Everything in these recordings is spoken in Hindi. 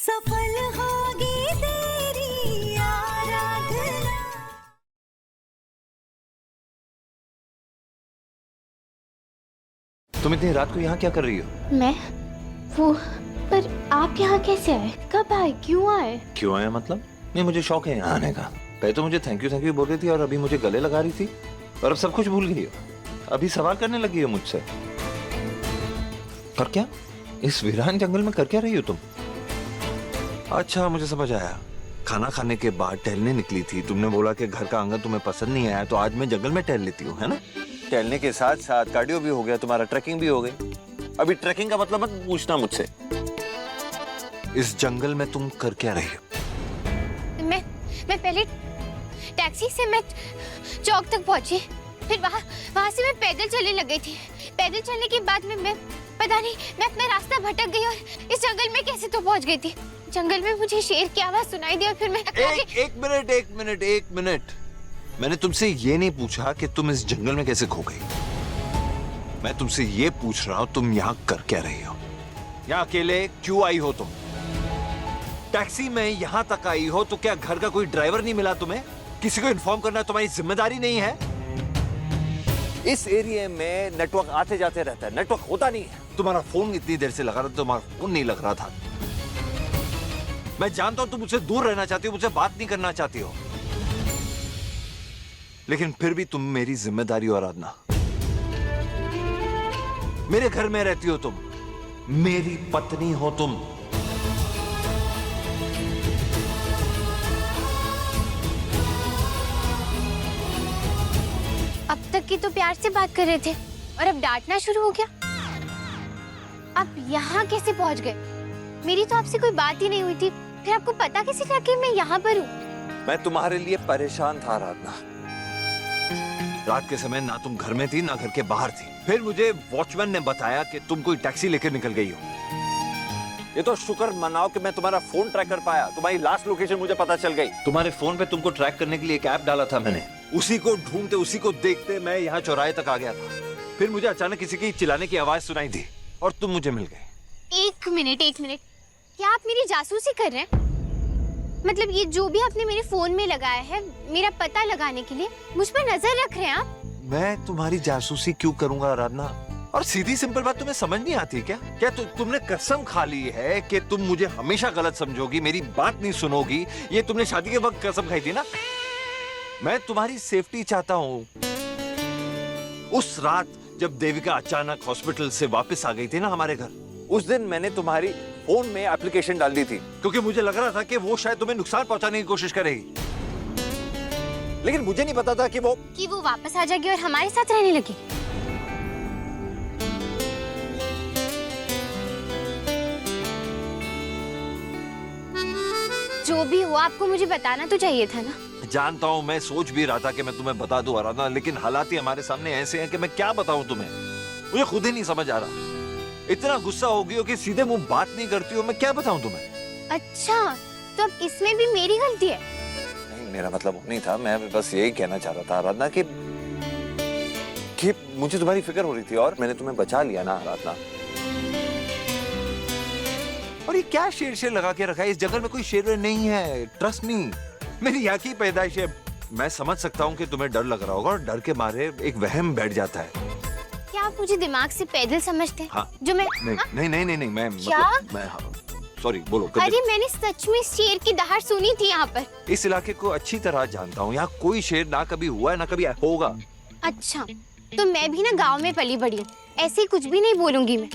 सफल होगी तेरी आराधना। तुम इतनी रात को यहाँ क्या कर रही हो? मैं वो पर आप यहाँ कैसे आए? कब आए? क्यों आए? क्यों आया मतलब? नहीं, मुझे शौक है यहाँ आने का। पहले तो मुझे थैंक यू बोल रही थी और अभी मुझे गले लगा रही थी और अब सब कुछ भूल गई हो। अभी सवाल करने लगी हो मुझसे। पर क्या इस वीरान जंगल में कर क्या रही हो तुम? अच्छा, मुझे समझ आया। खाना खाने के बाद टहलने निकली थी। तुमने बोला कि घर का आंगन तुम्हें पसंद नहीं आया तो आज मैं जंगल में टहल लेती हूँ, है ना? टहलने के साथ साथ कार्डियो भी हो गया, तुम्हारा ट्रैकिंग भी हो गई। अभी ट्रैकिंग का मतलब मत पूछना मुझसे। इस जंगल में तुम कर क्या रही हो? मैं पहले टैक्सी से मैं चौक तक पहुंची, फिर वहां से मैं पैदल चलने लग गई थी। पैदल चलने के बाद मैं पता नहीं मैं अपना रास्ता भटक गई और इस जंगल में कैसे तो पहुंच गई थी। जंगल में मुझे शेर की आवाज सुनाई दी और फिर मैं एक मिनट। मैंने तुमसे ये नहीं पूछा कि तुम इस जंगल में कैसे खो गई। मैं तुमसे ये पूछ रहा हूँ तुम यहाँ कर क्या रही हो? यहाँ अकेले क्यों आई हो तुम? टैक्सी में यहाँ तक आई हो तो क्या घर का कोई ड्राइवर नहीं मिला तुम्हें? किसी को इन्फॉर्म करना तुम्हारी जिम्मेदारी नहीं है? इस एरिया में नेटवर्क आते जाते रहता है, नेटवर्क होता नहीं है। तुम्हारा फोन इतनी देर से लगा रहा था, तुम्हारा फोन नहीं लग रहा था। मैं जानता हूं तुम मुझसे दूर रहना चाहती हो, मुझसे बात नहीं करना चाहती हो, लेकिन फिर भी तुम मेरी जिम्मेदारी हो आराधना। मेरे घर में रहती हो तुम, मेरी पत्नी हो तुम। अब तक की तो प्यार से बात कर रहे थे और अब डांटना शुरू हो गया। आप यहाँ कैसे पहुँच गए? मेरी तो आपसे कोई बात ही नहीं हुई थी, फिर आपको पता कैसे लगा कि मैं यहाँ पर हूँ? मैं तुम्हारे लिए परेशान था आराधना। रात के समय ना तुम घर में थी ना घर के बाहर थी। फिर मुझे वॉचमैन ने बताया कि तुम कोई टैक्सी लेकर निकल गई हो। ये तो शुक्र मनाओ कि मैं तुम्हारा फोन ट्रैक कर पाया, तुम्हारी लास्ट लोकेशन मुझे पता चल गई। तुम्हारे फोन पे तुमको ट्रैक करने के लिए एक ऐप डाला था मैंने। उसी को ढूंढते, उसी को देखते मैं यहाँ चौराहे तक आ गया था। फिर मुझे अचानक किसी की चिल्लाने की आवाज सुनाई दी और तुम मुझे मिल गए। एक मिनट, क्या आप मेरी जासूसी कर रहे हैं? मतलब ये जो भी आपने मेरे फोन में लगाया है मेरा पता लगाने के लिए, मुझ पर नजर रख रहे हैं आप? मैं तुम्हारी जासूसी क्यों करूंगा आराधना? और सीधी सिंपल बात तुम्हें समझ नहीं आती क्या तुमने कसम खा ली है कि तुम मुझे हमेशा गलत समझोगी, मेरी बात नहीं सुनोगी? ये तुमने शादी के वक्त कसम खाई थी ना। मैं तुम्हारी सेफ्टी चाहता हूँ। उस रात जब देविका अचानक हॉस्पिटल से वापस आ गई थी ना हमारे घर, उस दिन मैंने तुम्हारी फोन में एप्लीकेशन डाल दी थी क्योंकि मुझे लग रहा था कि वो शायद तुम्हें नुकसान पहुंचाने की कोशिश करेगी, लेकिन मुझे नहीं पता था कि वो वापस आ जाएगी और हमारे साथ रहने लगी। जो भी हुआ आपको मुझे बताना तो चाहिए था ना। जानता हूँ, मैं सोच भी रहा था कि मैं तुम्हें बता दूं आराधना, लेकिन हालात ही हमारे सामने ऐसे हैं कि मैं क्या बताऊं तुम्हें। मुझे खुद ही नहीं समझ आ रहा। इतना गुस्सा हो गई हो कि सीधे मुंह बात नहीं करती हो, मैं क्या बताऊं तुम्हें? अच्छा, तो अब इसमें भी मेरी गलती है? नहीं, मेरा मतलब वो नहीं था। मैं बस यही कहना चाह रहा था आराधना कि मुझे तुम्हारी फिक्र हो रही थी और मैंने तुम्हें बचा लिया ना आराधना। और ये क्या शेर लगा के रखा है? इस जंगल में कोई शेर नहीं है, ट्रस्ट मी। मेरी यहाँ की पैदाइश है। मैं समझ सकता हूँ कि तुम्हें डर लग रहा होगा और डर के मारे एक वहम बैठ जाता है। क्या आप मुझे दिमाग से पैदल समझते हैं? हाँ। जो मैं नहीं, मैं क्या? मतलब मैं सॉरी, बोलो। अरे मैंने सच में शेर की दहाड़ सुनी थी यहाँ पर। इस इलाके को अच्छी तरह जानता हूँ। यहाँ कोई शेर ना कभी हुआ है ना कभी होगा। अच्छा, तो मैं भी ना गांव में पली बड़ी हूँ, ऐसे कुछ भी नहीं बोलूंगी मैं।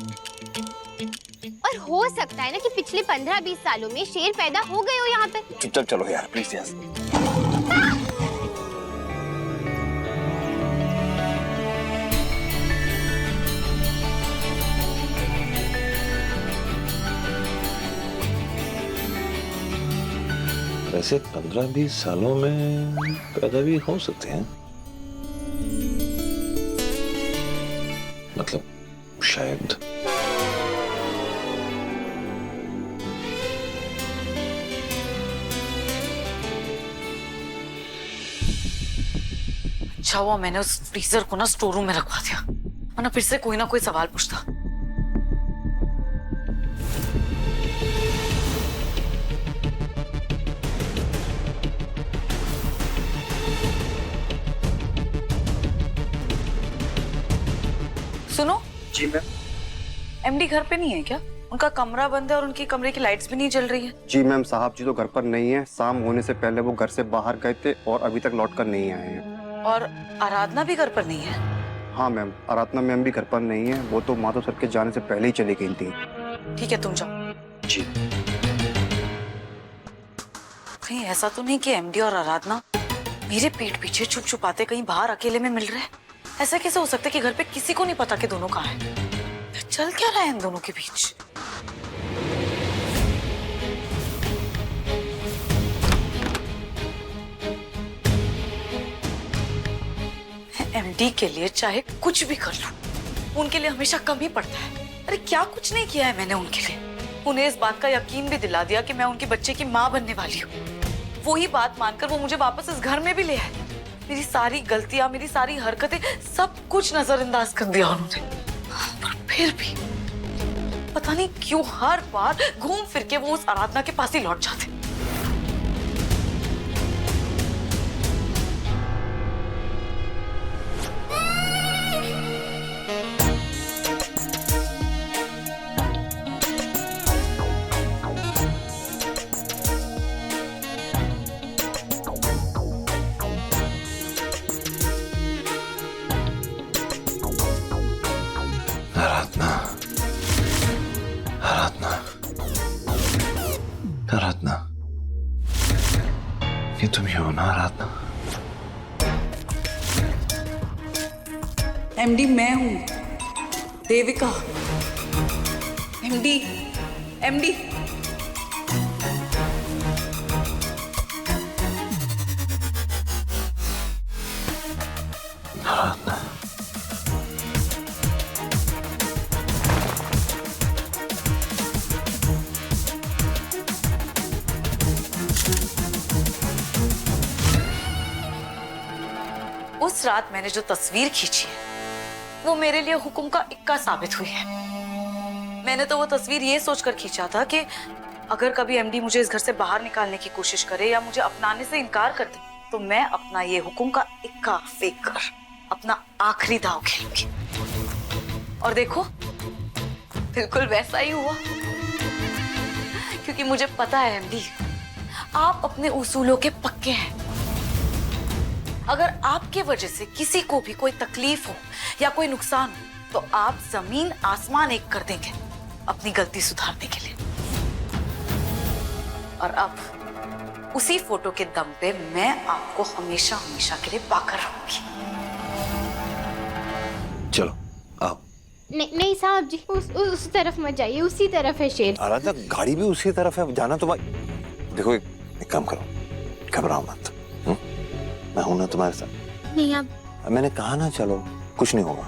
और हो सकता है ना कि पिछले 15-20 सालों में शेर पैदा हो गए हो यहाँ पे। चुपचाप चलो यार, प्लीज यार। वैसे 15-20 सालों में पैदा भी हो सकते हैं, मतलब शायद। अच्छा हुआ मैंने उस फ्रीजर को ना स्टोर रूम में रखवा दिया, वरना फिर से कोई ना कोई सवाल पूछता। सुनो, जी मैम। एमडी घर पे नहीं है क्या? उनका कमरा बंद है और उनकी कमरे की लाइट्स भी नहीं जल रही है। जी मैम, साहब जी तो घर पर नहीं है। शाम होने से पहले वो घर से बाहर गए थे और अभी तक लौट कर नहीं आए हैं। और आराधना भी घर पर नहीं है। हाँ मैम, आराधना मैम भी घर पर नहीं है। वो तो माधव सर के जाने से पहले ही चली गई थी। ठीक है, तुम जाओ। जी। कहीं ऐसा तो नहीं कि एमडी और आराधना मेरे पीठ पीछे छुप छुपाते कहीं बाहर अकेले में मिल रहे हैं? ऐसा कैसे हो सकता है कि घर पे किसी को नहीं पता कि दोनों कहाँ हैं? चल क्या रहा है इन दोनों के बीच? एमडी के लिए चाहे कुछ भी कर लूं, उनके लिए हमेशा कम ही पड़ता है। अरे क्या कुछ नहीं किया है मैंने उनके लिए। उन्हें इस बात का यकीन भी दिला दिया कि मैं उनके बच्चे की माँ बनने वाली हूँ। वही बात मानकर वो मुझे वापस इस घर में भी ले आए। मेरी सारी गलतियां, मेरी सारी हरकतें, सब कुछ नजरअंदाज कर दिया उन्होंने। पर फिर भी पता नहीं क्यों हर बार घूम फिर के वो उस आराधना के पास ही लौट जाते। आराधना, आराधना, आराधना, ये तुम ही हो ना आराधना? एमडी मैं हूं, देविका। MD, MD. आराधना, उस रात मैंने जो तस्वीर खींची है वो मेरे लिए हुक्म का इक्का साबित हुई है। मैंने तो वो तस्वीर ये सोचकर खींचा था कि अगर कभी एमडी मुझे इस घर से बाहर निकालने की कोशिश करे या मुझे अपनाने से इनकार कर दे तो मैं अपना ये हुक्म का इक्का फेंक कर अपना आखिरी दांव खेलूंगी। और देखो, बिल्कुल वैसा ही हुआ। क्योंकि मुझे पता है एमडी, आप अपने उसूलों के पक्के हैं। अगर आपके वजह से किसी को भी कोई तकलीफ हो या कोई नुकसान हो तो आप जमीन आसमान एक कर देंगे अपनी गलती सुधारने के लिए। और अब उसी फोटो के दम पे मैं आपको हमेशा हमेशा के लिए पाकर रहूंगी। चलो आओ। नहीं साहब जी, उस तरफ मत जाइए, उसी तरफ है शेर। आराधना, गाड़ी भी उसी तरफ है, जाना तो देखो, एक काम करो, घबराओ मत। मैं हूं ना तुम्हारे साथ। नहीं आप। मैंने कहा ना, चलो कुछ नहीं होगा।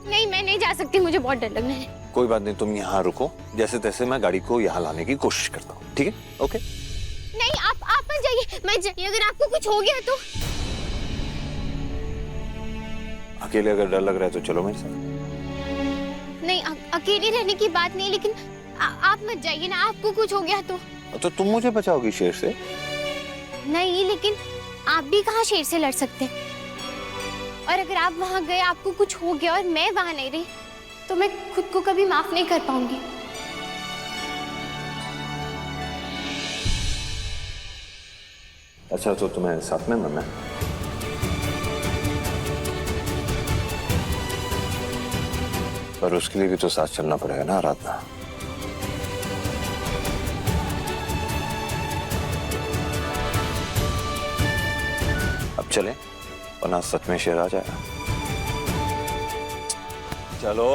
नहीं, मैं नहीं जा सकती, मुझे बहुत डर लग रहा है। कोई बात नहीं, तुम यहाँ रुको, जैसे तैसे मैं गाड़ी को यहाँ लाने की कोशिश करता हूँ, ठीक है? ओके? नहीं आप मत जाइए, मत जाइए। अगर आपको कुछ हो गया तो? अकेले अगर डर लग रहा है तो चलो मेरे साथ। नहीं, अकेले रहने की बात नहीं, लेकिन आप मत जाइए ना। आपको कुछ हो गया तो तुम मुझे बचाओगी शेर से? नहीं, लेकिन आप भी कहाँ शेर से लड़ सकते? और अगर आप वहां गए, आपको कुछ हो गया और मैं वहां नहीं रही तो मैं खुद को कभी माफ नहीं कर पाऊंगी। अच्छा, तो तुम्हें साथ में मरना? पर उसके लिए भी तो साथ चलना पड़ेगा ना आराधना। अब चले, वरना सच में शेर आ जाएगा। चलो।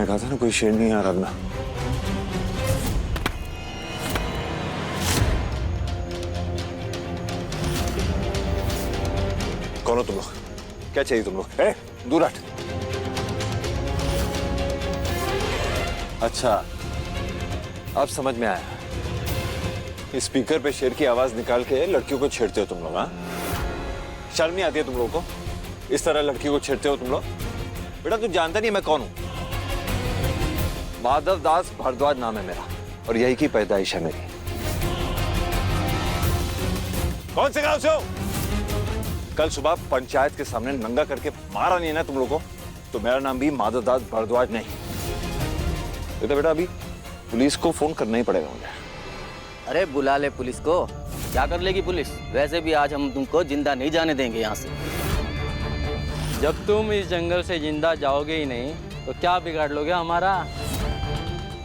कहा था ना कोई शेर नहीं है आराधना। कौन हो तुम लोग? क्या चाहिए तुम लोग? दूर हट। अच्छा, अब समझ में आया। स्पीकर पे शेर की आवाज निकाल के लड़कियों को छेड़ते हो तुम लोग, हाँ? शर्म नहीं आती है तुम लोगों को? इस तरह लड़कियों को छेड़ते हो तुम लोग? बेटा तू जानता नहीं मैं कौन हूं? माधव दास भारद्वाज नाम है मेरा और यही की पैदाइश है मेरी। कौन से गांव से हो? कल सुबह पंचायत के सामने नंगा करके मारा नहीं ना तुम लोगों को, तो मेरा नाम भी माधव दास भारद्वाज नहीं। तो बेटा अभी पुलिस को फोन करना ही पड़ेगा मुझे। अरे बुला ले पुलिस को, क्या कर लेगी पुलिस? वैसे भी आज हम तुमको जिंदा नहीं जाने देंगे यहाँ से। जब तुम इस जंगल से जिंदा जाओगे ही नहीं तो क्या बिगाड़ लोगे हमारा?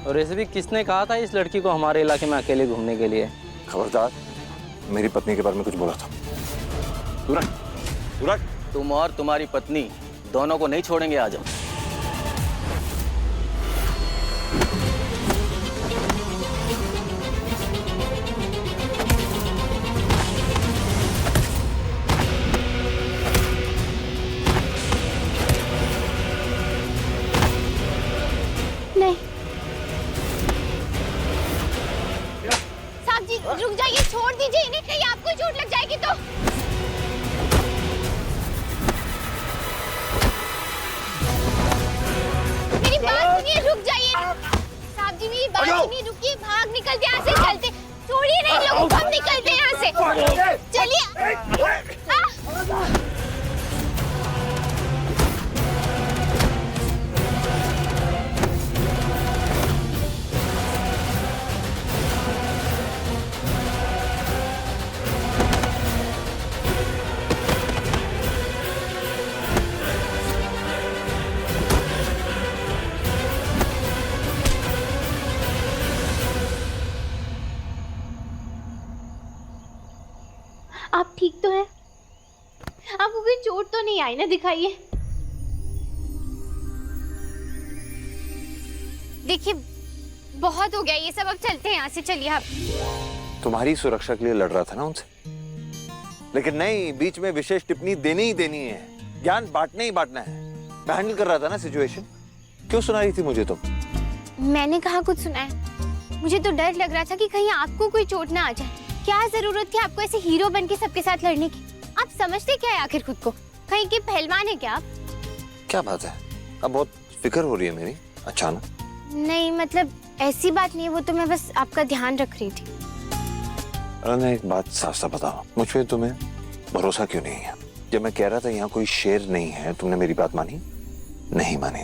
और ऐसे भी किसने कहा था इस लड़की को हमारे इलाके में अकेले घूमने के लिए? खबरदार, मेरी पत्नी के बारे में कुछ बोला था। तुरंत तुम और तुम्हारी पत्नी दोनों को नहीं छोड़ेंगे आज हम। नहीं साहब जी रुक जाइए, छोड़ दीजिए इन्हें, कहीं आपको चोट लग जाएगी तो। मेरी बात सुनिए, रुक जाइए साहब जी, मेरी बात सुनिए, रुकिए, भाग निकलते यहाँ से, चलते, छोड़िए नहीं लोगों को, हम निकलते यहाँ से, चलिए। आप ठीक तो हैं? आपको कोई चोट तो नहीं आई ना? दिखाइए। देखिए बहुत हो गया ये सब, अब चलते हैं यहाँ से, चलिए आप। तुम्हारी सुरक्षा के लिए लड़ रहा था ना उनसे, लेकिन नहीं, बीच में विशेष टिप्पणी देनी ही देनी है, ज्ञान बांटना ही बांटना है। मैं हैंडल कर रहा था ना सिचुएशन। क्यों सुना रही थी मुझे तुम? मैंने कहा कुछ सुना है, मुझे तो डर लग रहा था कि कहीं आपको कोई चोट ना आ जाए। क्या जरूरत थी आपको ऐसे हीरो बन के सबके साथ लड़ने की? आप समझते क्या है आखिर खुद को? कहीं के पहलवान है क्या आप? क्या बात है, अब बहुत फिक्र हो रही है मेरी अचानक। नहीं मतलब ऐसी बात नहीं है, वो तो मैं बस आपका ध्यान रख रही थी। अरे एक बात साफ साफ बताओ, मुझ पे तुम्हें भरोसा क्यों नहीं है? जब मैं कह रहा था यहाँ कोई शेर नहीं है, तुमने मेरी बात मानी? नहीं मानी।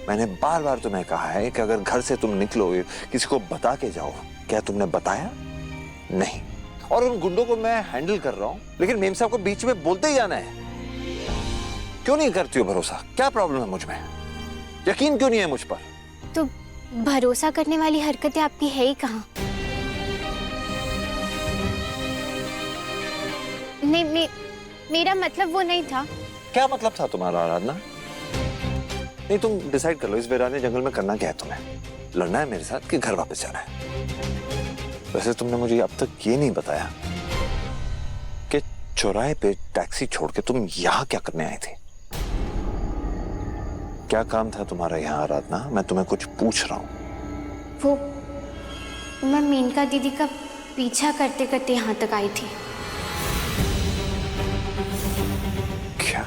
मैंने बार बार तुम्हें कहा है कि अगर घर से तुम निकलो किसी को बता के जाओ। क्या तुमने बताया? नहीं। और उन गुंडों को मैं हैंडल कर रहा हूँ, लेकिन मेम साहब को बीच में बोलते ही जाना है। क्यों नहीं करती हो भरोसा? क्या प्रॉब्लम है मुझ में? यकीन क्यों नहीं है मुझ पर? तो भरोसा करने वाली हरकतें आपकी है ही कहाँ? नहीं मेरा मतलब वो नहीं था। क्या मतलब था तुम्हारा आराधना? नहीं तुम डिसाइड कर लो, इस वीराने जंगल में करना क्या है तुम्हें? लड़ना है मेरे साथ कि घर वापस जाना है? वैसे तुमने मुझे अब तक ये नहीं बताया कि चौराहे पे टैक्सी छोड़ के तुम यहाँ क्या करने आए थे? क्या काम था तुम्हारा यहाँ आराधना? मैं तुम्हें कुछ पूछ रहा हूँ। वो मैं मेनका दीदी का पीछा करते करते यहाँ तक आई थी। क्या?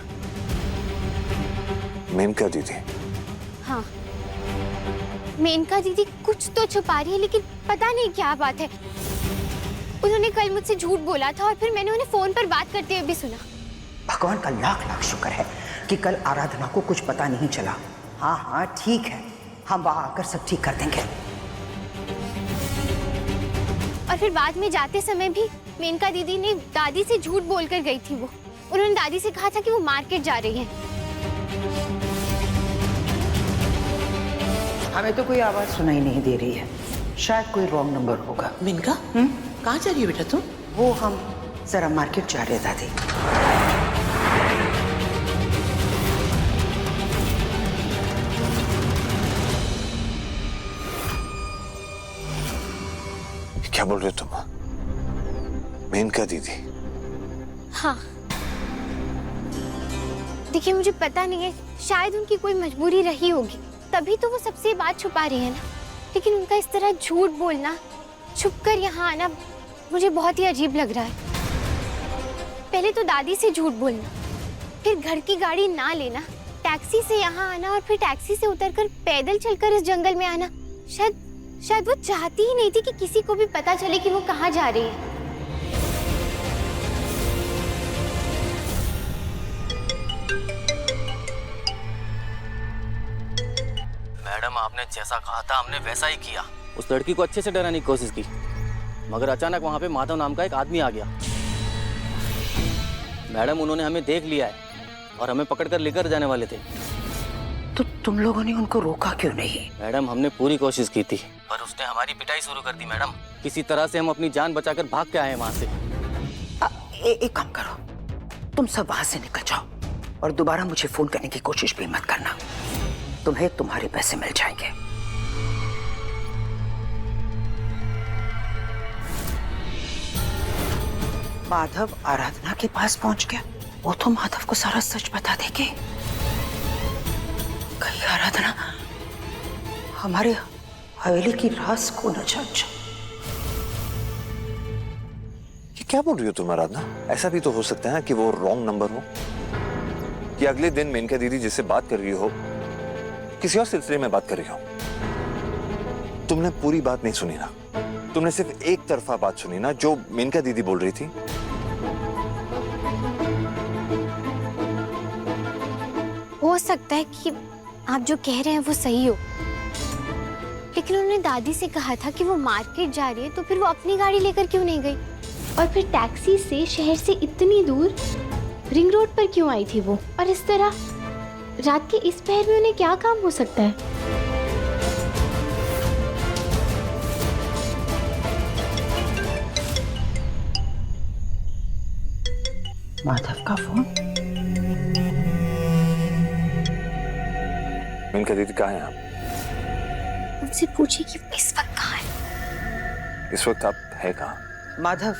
मेनका दीदी? हाँ मेनका दीदी कुछ तो छुपा रही है, लेकिन पता नहीं क्या बात है। उन्होंने कल मुझसे झूठ बोला था और फिर मैंने उन्हें फोन पर बात करते हुए भी सुना। भगवान का लाख लाख शुक्र है कि कल आराधना को कुछ पता नहीं चला। हाँ हाँ ठीक है, हम वहां आकर सब ठीक कर देंगे। और फिर बाद में जाते समय भी मेनका दीदी ने दादी से झूठ बोलकर गई थी। वो उन्होंने दादी से कहा था कि वो मार्केट जा रही है। हमें तो कोई आवाज सुनाई नहीं दे रही है, शायद कोई रॉन्ग नंबर होगा। मिनका कहाँ जा रही हो बेटा तुम? वो हम जरा मार्केट जा रहे दादी। क्या बोल रहे हो तुम? मेनका दीदी? हाँ, देखिए मुझे पता नहीं है, शायद उनकी कोई मजबूरी रही होगी, तभी तो वो सबसे बात छुपा रही है ना। लेकिन उनका इस तरह झूठ बोलना, छुपकर यहाँ आना, मुझे बहुत ही अजीब लग रहा है। पहले तो दादी से झूठ बोलना, फिर घर की गाड़ी ना लेना, टैक्सी से यहाँ आना और फिर टैक्सी से उतरकर पैदल चलकर इस जंगल में आना। शायद वो चाहती ही नहीं थी कि किसी को भी पता चले कि वो कहाँ जा रही है। मैडम, आपने जैसा कहा था हमने वैसा ही किया। उस लड़की को अच्छे से डराने की कोशिश की, मगर अचानक वहाँ पे माधव नाम का एक आदमी आ गया। मैडम, उन्होंने हमें देख लिया है और हमें पकड़कर लेकर जाने वाले थे। तो तुम लोगों ने उनको रोका क्यों नहीं? मैडम, हमने पूरी कोशिश की थी, पर उसने हमारी पिटाई शुरू कर दी। मैडम, किसी तरह से हम अपनी जान बचाकर भाग के आए वहाँ से। एक काम करो, तुम सब वहां से निकल जाओ और दोबारा मुझे फोन करने की कोशिश भी मत करना। तुम्हें तुम्हारे पैसे मिल जाएंगे। माधव आराधना के पास पहुंच गया, वो तो माधव को सारा सच बता देगी। कहीं आराधना हमारे हवेली की राज को न जान जाए। ये क्या बोल रही हो तुम आराधना? ऐसा भी तो हो सकता है कि वो रॉन्ग नंबर हो, कि अगले दिन मेनका दीदी जिससे बात कर रही हो किसी और सिलसिले में बात कर रही हो। तुमने पूरी बात नहीं सुनी ना, तुमने सिर्फ एक तरफा बात सुनी ना, जो मेनका दीदी बोल रही थी। हो सकता है कि आप जो कह रहे हैं वो सही हो, लेकिन उन्होंने दादी से कहा था कि वो मार्केट जा रही है, तो फिर वो अपनी गाड़ी लेकर क्यों नहीं गई? और फिर टैक्सी से शहर से इतनी दूर रिंग रोड पर क्यों आई थी वो? और इस तरह रात के इस पहर में उन्हें क्या काम हो सकता है? माधव का फोन। मेनका दीदी कहाँ हैं आप? उनसे पूछिए कि वो इस वक्त कहाँ है। इस वक्त आप है कहाँ? माधव,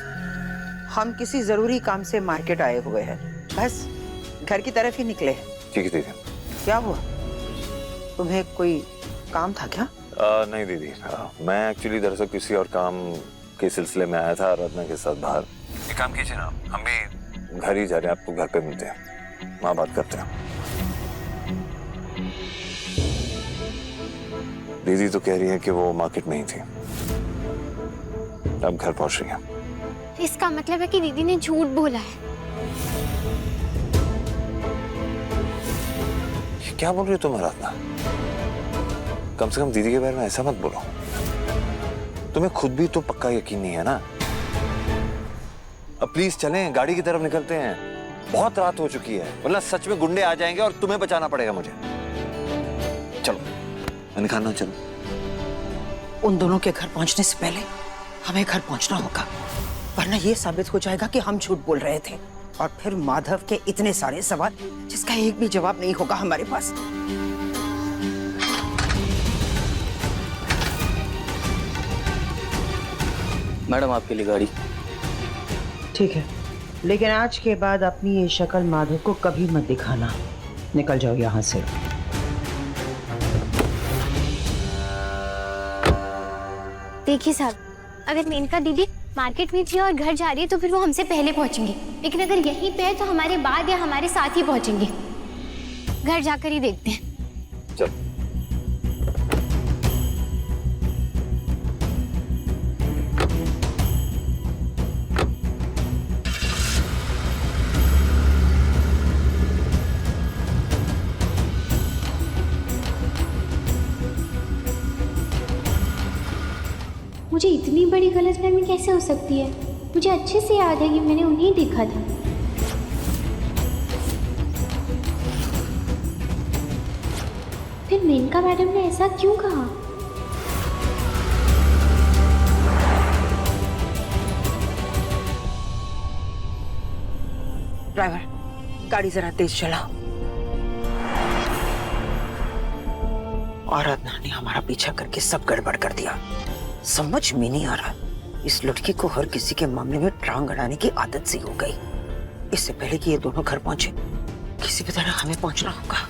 हम किसी जरूरी काम से मार्केट आए हुए हैं, बस घर की तरफ ही निकले हैं। ठीक है दीदी। क्या हुआ, तुम्हें कोई काम था क्या? नहीं दीदी, मैं एक्चुअली दरअसल किसी और काम के सिलसिले में आया था आराधना के साथ बाहर। एक काम कीजिए ना, हम भी घर ही जा रहे हैं, आपको घर पे मिलते हैं, वहाँ बात करते हैं। दीदी तो कह रही है कि वो मार्केट में ही थी, अब घर पहुंच रही है। इसका मतलब है कि दीदी ने झूठ बोला है। क्या बोल रही हो तुम आराधना? कम से कम दीदी के बारे में ऐसा मत बोलो। तुम्हें खुद भी तो पक्का यकीन नहीं है ना। अब प्लीज चलें, गाड़ी की तरफ निकलते हैं, बहुत रात हो चुकी है, वरना सच में गुंडे आ जाएंगे और तुम्हें बचाना पड़ेगा मुझे। चलो खाना, चलो। उन दोनों के घर पहुंचने से पहले हमें घर पहुंचना होगा, वरना ये साबित हो जाएगा कि हम झूठ बोल रहे थे, और फिर माधव के इतने सारे सवाल जिसका एक भी जवाब नहीं होगा हमारे पास। मैडम, आपके लिए गाड़ी। ठीक है, लेकिन आज के बाद अपनी ये शक्ल माधव को कभी मत दिखाना। निकल जाओ यहाँ से। देखिए साहब, अगर मेनका दीदी मार्केट में थी और घर जा रही है तो फिर वो हमसे पहले पहुंचेंगी, लेकिन अगर यहीं पे है तो हमारे बाद या हमारे साथ ही पहुंचेंगे। घर जाकर ही देखते हैं। चल। मुझे इतनी बड़ी गलतफहमी कैसे हो सकती है? मुझे अच्छे से याद है कि मैंने उन्हें देखा था। फिर मेनका मैडम ने ऐसा क्यों कहा? ड्राइवर, गाड़ी जरा तेज चलाओ। आराधना ने हमारा पीछा करके सब गड़बड़ कर दिया, समझ में नहीं आ रहा इस लड़की को हर किसी के मामले में टांग अड़ाने की आदत सी हो गई। इससे पहले कि ये दोनों घर पहुंचे, किसी भी तरह हमें पहुंचना होगा।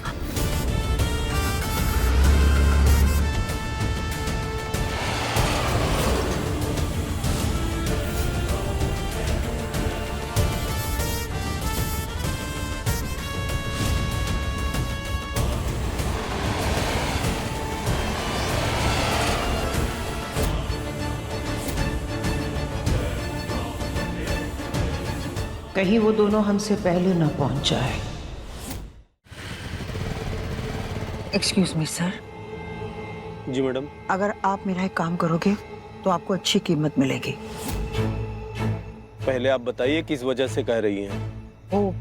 कहीं वो दोनों हमसे पहले ना पहुंच जाए। Excuse me sir. जी मैडम। अगर आप मेरा एक काम करोगे तो आपको अच्छी कीमत मिलेगी। पहले आप बताइए किस वजह से कह रही हैं? वो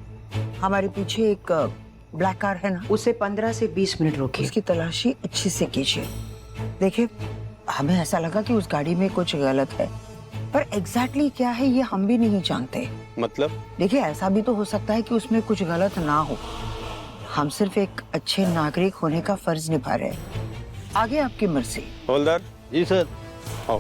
हमारे पीछे एक ब्लैक कार है ना, उसे 15 से 20 मिनट रोकिए, उसकी तलाशी अच्छी से कीजिए। देखिए, हमें ऐसा लगा कि उस गाड़ी में कुछ गलत है, पर एग्जैक्टली क्या है ये हम भी नहीं जानते। मतलब? देखिए, ऐसा भी तो हो सकता है कि उसमें कुछ गलत ना हो। हम सिर्फ एक अच्छे नागरिक होने का फर्ज निभा रहे हैं। आगे आपकी मर्जी। हवलदार। जी सर। आओ।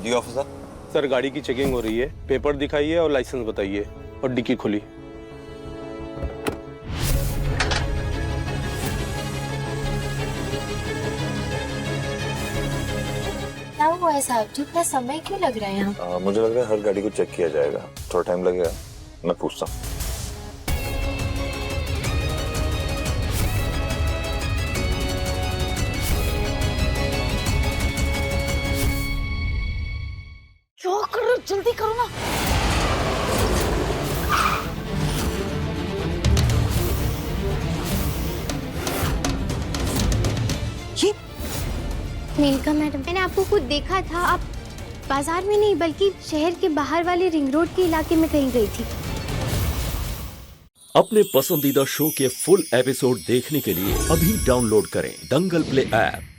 जी ऑफिसर। सर गाड़ी की चेकिंग हो रही है, पेपर दिखाइए और लाइसेंस बताइए और डिक्की खोली। क्या हुआ है साहब जी, इतना समय क्यों लग रहा है यहाँ? मुझे लग रहा है हर गाड़ी को चेक किया जाएगा, थोड़ा टाइम लगेगा, मैं पूछता हूँ। क्या कर रहे हो, जल्दी करो ना। ये मेनका मैडम, मैंने आपको खुद देखा था। आप बाजार में नहीं बल्कि शहर के बाहर वाले रिंग रोड के इलाके में कहीं गई थी। अपने पसंदीदा शो के फुल एपिसोड देखने के लिए अभी डाउनलोड करें दंगल प्ले ऐप।